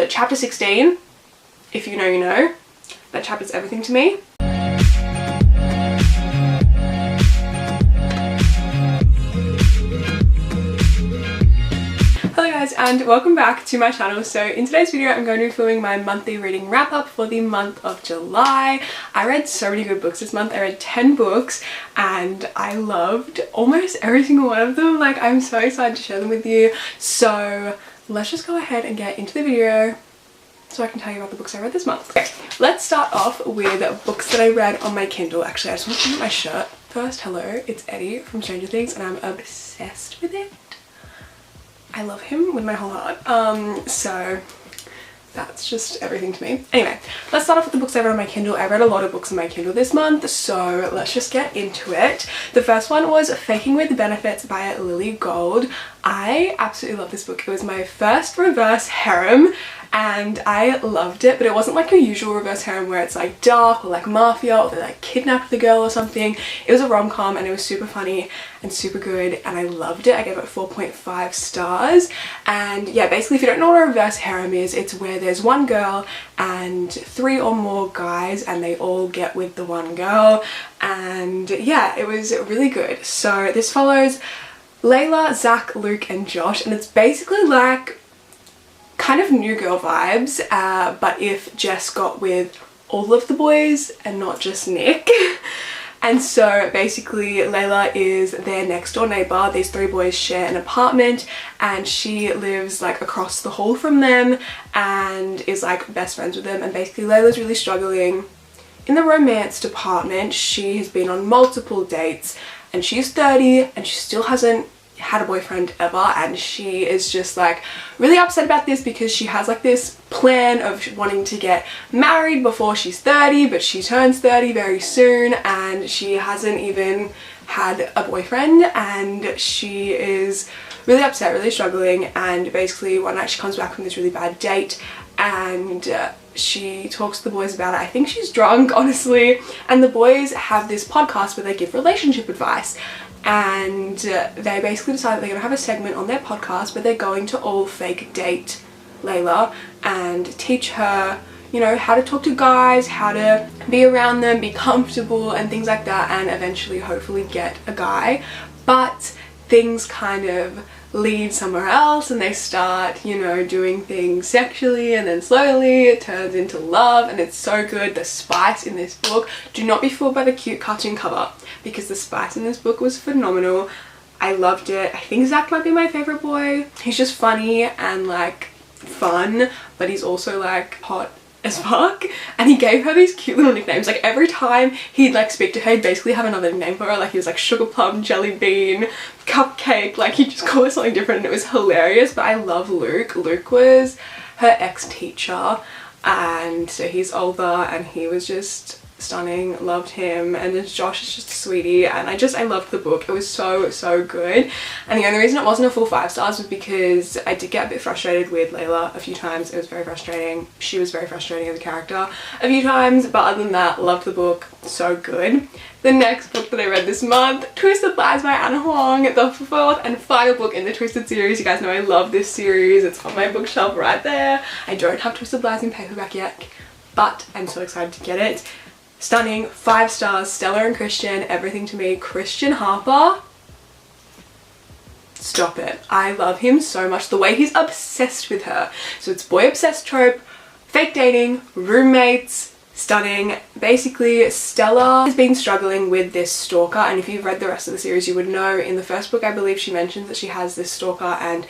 chapter 16, if you know, you know. That chapter's everything to me. Hello guys and welcome back to my channel. So in today's video I'm going to be filming my monthly reading wrap up for the month of July. I read so many good books this month. I read 10 books and I loved almost every single one of them. Like, I'm so excited to share them with you. So let's just go ahead and get into the video so I can tell you about the books I read this month. Okay, let's start off with books that I read on my Kindle. Actually, I just want to put my shirt first. Hello, it's Eddie from Stranger Things and I'm obsessed with it. I love him with my whole heart. So that's just everything to me. Anyway, let's start off with the books I read on my Kindle. I read a lot of books on my Kindle this month, so let's just get into it. The first one was Faking with Benefits by Lily Gold. I absolutely love this book. It was my first reverse harem and I loved it, but it wasn't like your usual reverse harem where it's like dark or like mafia or they like kidnapped the girl or something. It was a rom-com and it was super funny and super good and I loved it. I gave it 4.5 stars. And yeah, basically if you don't know what a reverse harem is, it's where there's one girl and 3 or more guys and they all get with the one girl. And yeah, it was really good. So this follows Layla, Zach, Luke and Josh, and it's basically like kind of New Girl vibes, but if Jess got with all of the boys and not just Nick. And so basically Layla is their next door neighbor. These 3 boys share an apartment and she lives like across the hall from them and is like best friends with them. And basically Layla's really struggling in the romance department. She has been on multiple dates and she's 30 and she still hasn't had a boyfriend ever, and she is just like really upset about this because she has like this plan of wanting to get married before she's 30, but she turns 30 very soon and she hasn't even had a boyfriend and she is really upset, really struggling. And basically one night she comes back from this really bad date and she talks to the boys about it. I think she's drunk, honestly, and the boys have this podcast where they give relationship advice. And they basically decided they're going to have a segment on their podcast where they're going to all fake date Layla and teach her, you know, how to talk to guys, how to be around them, be comfortable and things like that, and eventually hopefully get a guy. But things kind of lead somewhere else and they start, you know, doing things sexually, and then slowly it turns into love, and it's so good. The spice in this book, do not be fooled by the cute cartoon cover because the spice in this book was phenomenal. I loved it. I think Zach might be my favorite boy. He's just funny and like fun, but he's also like hot as fuck, and he gave her these cute little nicknames. Like every time he'd like speak to her, he'd basically have another name for her. Like he was like sugar plum, jelly bean, cupcake, like he'd just call her something different and it was hilarious. But I love Luke. Luke was her ex-teacher and so he's older and he was just stunning. Loved him. And then Josh is just a sweetie and I loved the book. It was so good. And the only reason it wasn't a full 5 stars was because I did get a bit frustrated with Layla a few times. It was very frustrating. She was very frustrating as a character a few times, but other than that, loved the book. So good. The next book that I read this month, Twisted Lies by Anna Huang, the 4th and final book in the Twisted series. You guys know I love this series. It's on my bookshelf right there. I don't have Twisted Lies in paperback yet, but I'm so excited to get it. Stunning, 5 stars, Stella and Christian, everything to me. Christian Harper, stop it. I love him so much. The way he's obsessed with her. So it's boy obsessed trope, fake dating, roommates, stunning. Basically, Stella has been struggling with this stalker, and if you've read the rest of the series you would know in the first book I believe she mentions that she has this stalker and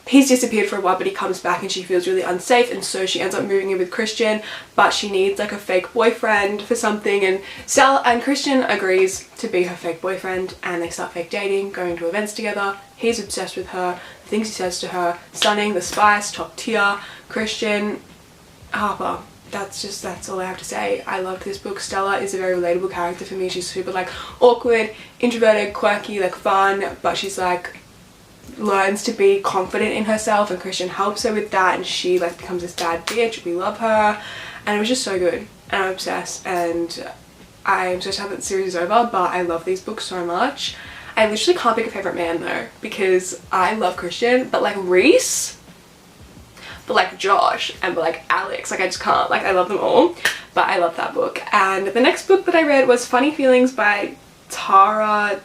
he's disappeared for a while, but he comes back and she feels really unsafe, and so she ends up moving in with Christian, but she needs like a fake boyfriend for something, and Stella and Christian agrees to be her fake boyfriend and they start fake dating, going to events together. He's obsessed with her, the things he says to her, stunning. The spice, top tier. Christian Harper, that's all I have to say. I loved this book. Stella is a very relatable character for me. She's super like awkward, introverted, quirky, like fun, but she's like learns to be confident in herself, and Christian helps her with that, and she like becomes this bad bitch. We love her, and it was just so good, and I'm obsessed, and I'm so sad that the series is over, but I love these books so much. I literally can't pick a favorite man though, because I love Christian, but like Reese, but like Josh and but like Alex, like I just can't, like I love them all. But I love that book. And the next book that I read was Funny Feelings by Tara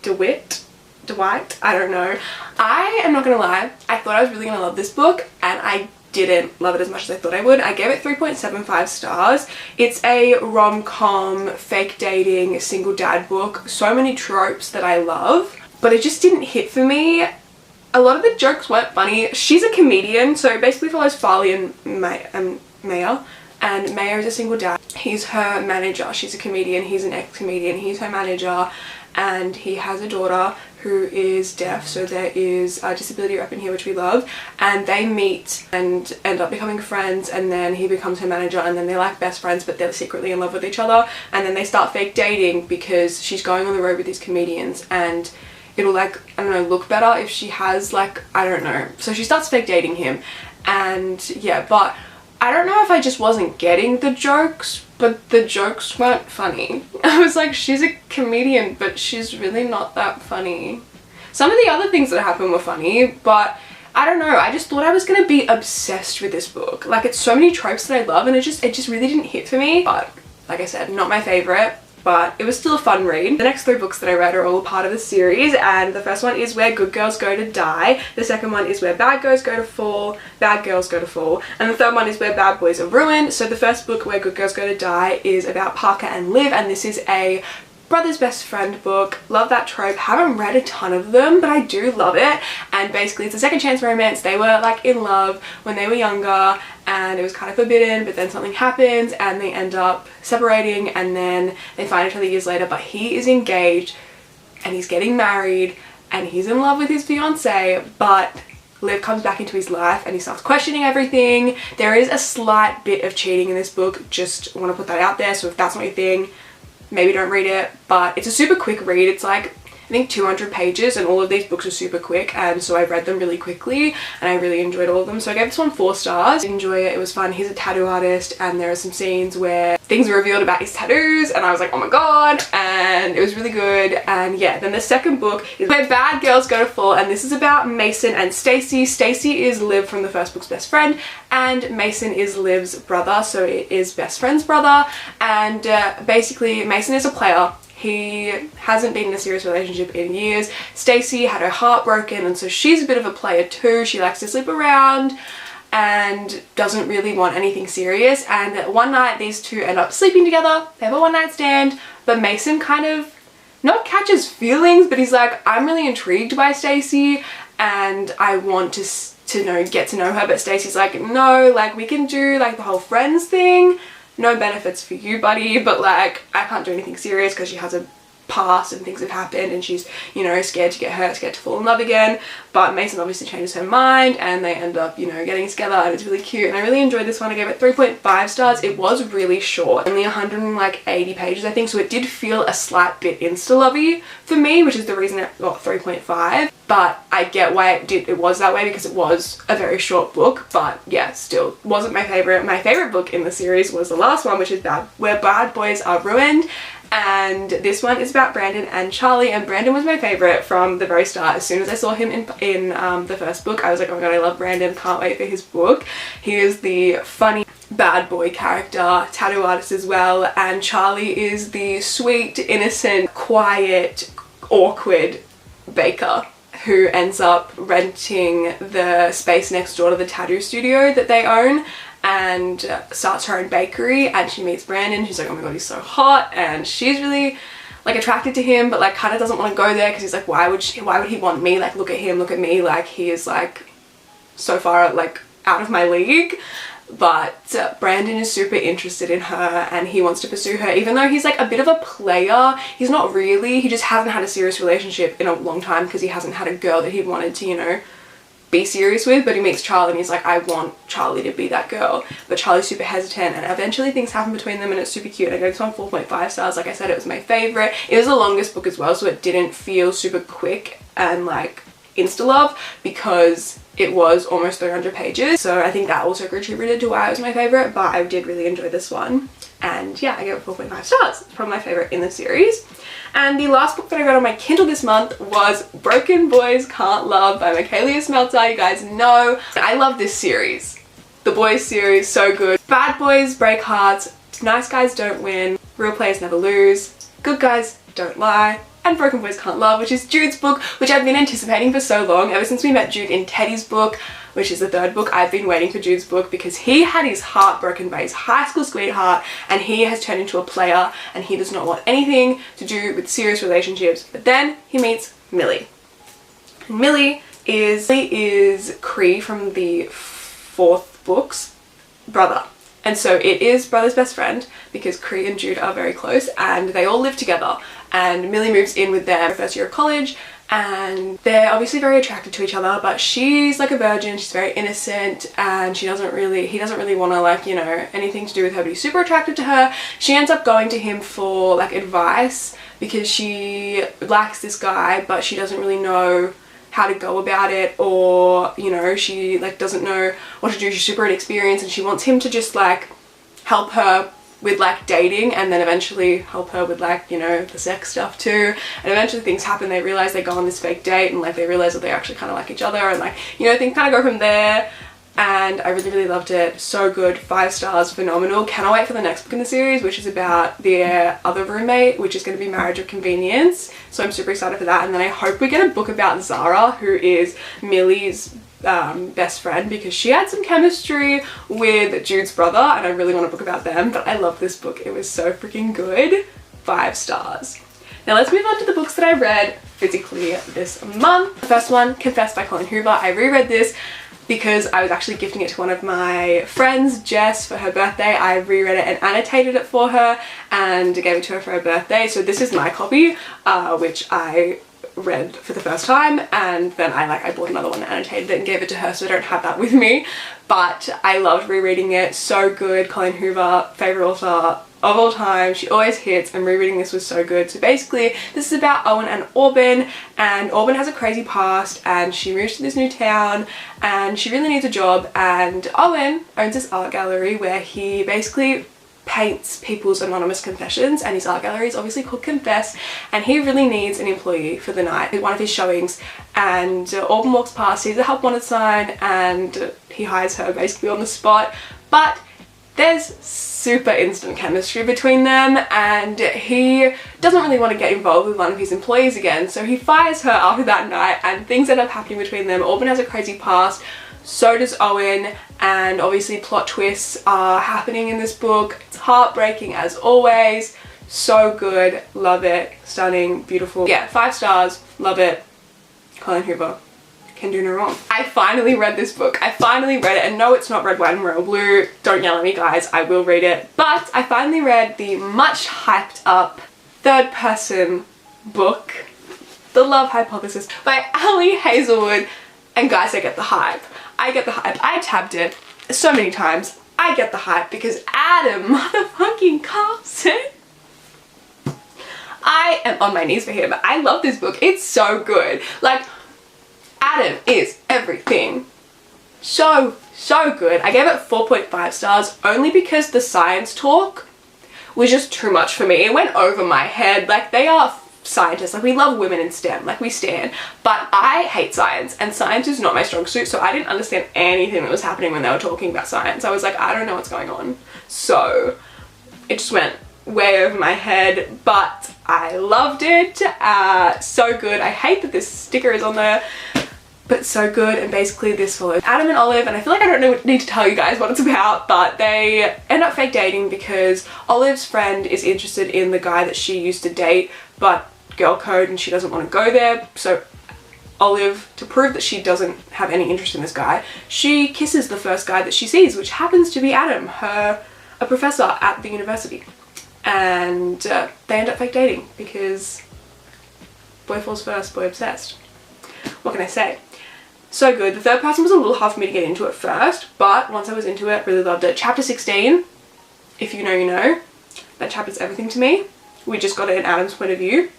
Dwight, I don't know. I am not gonna lie, I thought I was really gonna love this book and I didn't love it as much as I thought I would. I gave it 3.75 stars. It's a rom-com, fake dating, single dad book. So many tropes that I love, but it just didn't hit for me. A lot of the jokes weren't funny. She's a comedian, so it basically follows Farley and Maya. And Maya is a single dad. He's her manager. She's a comedian. He's an ex-comedian. He's her manager. And he has a daughter who is deaf, so there is a disability rep in here, which we love. And they meet and end up becoming friends, and then he becomes her manager, and then they're like best friends, but they're secretly in love with each other. And then they start fake dating because she's going on the road with these comedians, and it'll like, I don't know, look better if she has like, I don't know. So she starts fake dating him, and yeah, but I don't know if I just wasn't getting the jokes, but the jokes weren't funny. I was like, she's a comedian, but she's really not that funny. Some of the other things that happened were funny, but I don't know, I just thought I was gonna be obsessed with this book. Like, it's so many tropes that I love, and it just really didn't hit for me. But like I said, not my favorite, but it was still a fun read. The next 3 books that I read are all part of the series, and the first one is Where Good Girls Go to Die. The second one is Where Bad Girls Go to Fall, and the third one is Where Bad Boys Are Ruined. So the first book, Where Good Girls Go to Die, is about Parker and Liv, and this is a brother's best friend book. Love that trope. Haven't read a ton of them, but I do love it. And basically it's a second chance romance. They were like in love when they were younger, and it was kind of forbidden, but then something happens and they end up separating, and then they find each other years later. But he is engaged and he's getting married and he's in love with his fiance, but Liv comes back into his life and he starts questioning everything. There is a slight bit of cheating in this book, just want to put that out there. So if that's not your thing, maybe don't read it. But it's a super quick read. It's like, I think 200 pages, and all of these books are super quick, and so I read them really quickly and I really enjoyed all of them. So I gave this one 4 stars. Enjoy it, it was fun. He's a tattoo artist, and there are some scenes where things were revealed about his tattoos and I was like, oh my god, and it was really good. And yeah, then the second book is Where Bad Girls Go to Fall, and this is about Mason and Stacy. Stacy is Liv from the first book's best friend, and Mason is Liv's brother, so it is best friend's brother. And basically Mason is a player. He hasn't been in a serious relationship in years. Stacy had her heart broken, and so she's a bit of a player too. She likes to sleep around and doesn't really want anything serious. And one night these two end up sleeping together. They have a one night stand, but Mason kind of not catches feelings, but he's like, I'm really intrigued by Stacy and I want to get to know her. But Stacy's like, no, like we can do like the whole friends thing. No benefits for you, buddy, but like I can't do anything serious because she has a past and things have happened, and she's, you know, scared to get hurt, scared to fall in love again. But Mason obviously changes her mind and they end up, you know, getting together, and it's really cute. And I really enjoyed this one. I gave it 3.5 stars. It was really short, only 180 pages I think, so it did feel a slight bit insta-lovey for me, which is the reason it got 3.5. But I get why it was that way, because it was a very short book. But yeah, still wasn't my favorite. My favorite book in the series was the last one, which is Where Bad Boys Are Ruined. And this one is about Brandon and Charlie, and Brandon was my favorite from the very start. As soon as I saw him in the first book, I was like, oh my god, I love Brandon, can't wait for his book. He is the funny bad boy character, tattoo artist as well, and Charlie is the sweet, innocent, quiet, awkward baker who ends up renting the space next door to the tattoo studio that they own, and starts her own bakery. And she meets Brandon. She's like, oh my god, he's so hot, and she's really like attracted to him, but like kind of doesn't want to go there because he's like, why would he want me? Like, look at him, look at me, like he is like so far like out of my league. But Brandon is super interested in her and he wants to pursue her, even though he's like a bit of a player. He's not really, he just hasn't had a serious relationship in a long time because he hasn't had a girl that he wanted to, you know, be serious with. But he meets Charlie and he's like, I want Charlie to be that girl. But Charlie's super hesitant, and eventually things happen between them and it's super cute. I gave this one 4.5 stars. Like I said, it was my favorite. It was the longest book as well, so it didn't feel super quick and like insta love, because it was almost 300 pages. So I think that also contributed to why it was my favorite, but I did really enjoy this one. And yeah, I gave it 4.5 stars. It's probably my favorite in the series. And the last book that I read on my Kindle this month was Broken Boys Can't Love by Michaelia Smelter. You guys know I love this series. The Boys series, so good. Bad boys break hearts, nice guys don't win, real players never lose, good guys don't lie, and Broken Boys Can't Love, which is Jude's book, which I've been anticipating for so long. Ever since we met Jude in Teddy's book, which is the third book, I've been waiting for Jude's book because he had his heart broken by his high school sweetheart and he has turned into a player and he does not want anything to do with serious relationships. But then he meets Millie. And Millie is Cree from the fourth book's brother. And so it is brother's best friend because Cree and Jude are very close and they all live together. And Millie moves in with their first year of college and they're obviously very attracted to each other, but she's like a virgin, she's very innocent and he doesn't really want to, like, you know, anything to do with her, but he's super attracted to her. She ends up going to him for like advice because she likes this guy but she doesn't really know how to go about it, or, you know, she like doesn't know what to do. She's super inexperienced and she wants him to just like help her with like dating and then eventually help her with, like, you know, the sex stuff too. And eventually things happen, they realize they go on this fake date and like they realize that they actually kind of like each other and, like, you know, things kind of go from there. And I really loved it. So good. 5 stars. Phenomenal. Cannot wait for the next book in the series, which is about their other roommate, which is going to be Marriage of Convenience. So I'm super excited for that. And then I hope we get a book about Zara, who is Millie's best friend, because she had some chemistry with Jude's brother and I really want a book about them. But I love this book. It was so freaking good. 5 stars. Now let's move on to the books that I read physically this month. The first one, Confess by Colleen Hoover. I reread this because I was actually gifting it to one of my friends, Jess, for her birthday. I reread it and annotated it for her and gave it to her for her birthday. So this is my copy, which I read for the first time, and then I bought another one and annotated it and gave it to her, so I don't have that with me. But I loved rereading it. So good. Colleen Hoover, favorite author of all time. She always hits, and rereading this was so good. So basically this is about Owen and Auburn, and Auburn has a crazy past and she moves to this new town and she really needs a job, and Owen owns this art gallery where he basically paints people's anonymous confessions, and his art gallery is obviously called Confess, and he really needs an employee for the night at one of his showings. And Auburn walks past, sees a help wanted sign, and he hires her basically on the spot. But there's super instant chemistry between them and he doesn't really want to get involved with one of his employees again, so he fires her after that night and things end up happening between them. Auburn has a crazy past, so does Owen, and obviously plot twists are happening in this book. It's heartbreaking as always. So good. Love it. Stunning. Beautiful. Yeah, 5 stars. Love it. Colleen Hoover. Can do no wrong. I finally read this book. I finally read it, and no, it's not Red, White and Royal Blue. Don't yell at me, guys. I will read it. But I finally read the much hyped up third person book, The Love Hypothesis by Ali Hazelwood. And guys, I get the hype. I get the hype. I tabbed it so many times. I get the hype because Adam motherfucking Carlson. I am on my knees for him. I love this book. It's so good. Like, Adam is everything. So good. I gave it 4.5 stars only because the science talk was just too much for me. It went over my head. Like, they are scientists. Like, we love women in STEM. Like, we stan. But I hate science, and science is not my strong suit, so I didn't understand anything that was happening when they were talking about science. I was like, I don't know what's going on. So it just went way over my head, but I loved it. So good. I hate that this sticker is on there, but so good. And basically this follows Adam and Olive, and I feel like I don't need to tell you guys what it's about, but they end up fake dating because Olive's friend is interested in the guy that she used to date, but girl code, and she doesn't want to go there. So Olive, to prove that she doesn't have any interest in this guy, she kisses the first guy that she sees, which happens to be Adam, a professor at the university. And they end up fake dating because boy falls first, boy obsessed. What can I say? So good. The third person was a little hard for me to get into at first, but once I was into it, really loved it. Chapter 16, if you know, you know. That chapter's everything to me. We just got it in Adam's point of view.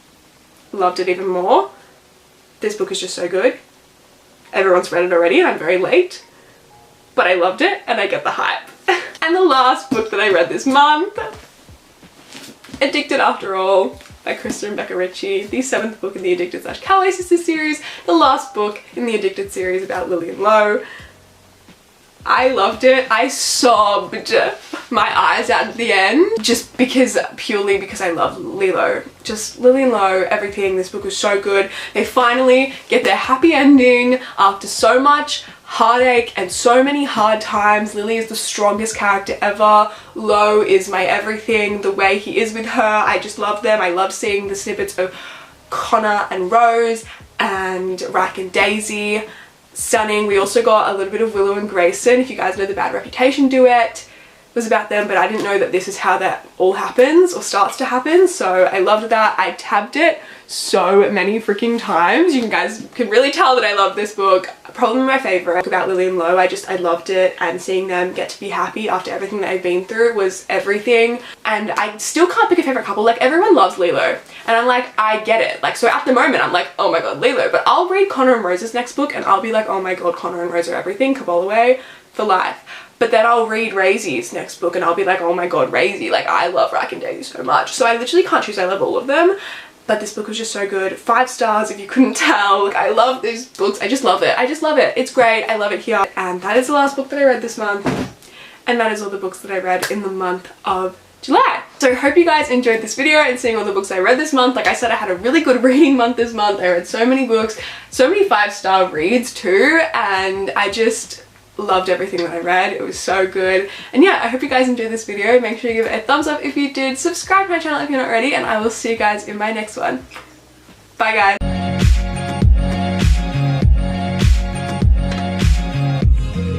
Loved it even more. This book is just so good. everyone's read it already and I'm very late, but I loved it and I get the hype. And the last book that I read this month, Addicted After All by Krista and Becca Ritchie, the 7th book in the Addicted / Cowboy Sisters series, the last book in the Addicted series about Lillian Lowe. I loved it. I sobbed my eyes out at the end just purely because I love Lilo. Just Lillian Lowe, everything. This book was so good. They finally get their happy ending after so much heartache and so many hard times. Lily is the strongest character ever. Lowe is my everything. The way he is with her, I just love them. I love seeing the snippets of Connor and Rose and Rack and Daisy. Stunning. We also got a little bit of Willow and Grayson. If you guys know the Bad Reputation duet, it was about them, but I didn't know that this is how that all happens or starts to happen, so I loved that. I tabbed it so many freaking times. You guys can really tell that I love this book. Probably my favorite about Lillian Lowe. I loved it, and seeing them get to be happy after everything that I've been through was everything. And I still can't pick a favorite couple. Like, everyone loves Lilo, and I'm like, I get it. Like, so at the moment I'm like, oh my god, Lilo, but I'll read Connor and Rose's next book and I'll be like, oh my god, Connor and Rose are everything, Kabbalah way for life. But then I'll read Raisy's next book and I'll be like, oh my god, Raisy, like I love Rack and Daisy so much. So I literally can't choose, I love all of them. But this book was just so good. 5 stars if you couldn't tell. Like, I love these books. I just love it. I just love it. It's great. I love it here. And that is the last book that I read this month. And that is all the books that I read in the month of July. So I hope you guys enjoyed this video and seeing all the books I read this month. Like I said, I had a really good reading month this month. I read so many books, so many 5-star reads too. And I just loved everything that I read. It was so good. And yeah, I hope you guys enjoyed this video. Make sure you give it a thumbs up if you did. Subscribe to my channel if you're not already, and I will see you guys in my next one. Bye guys.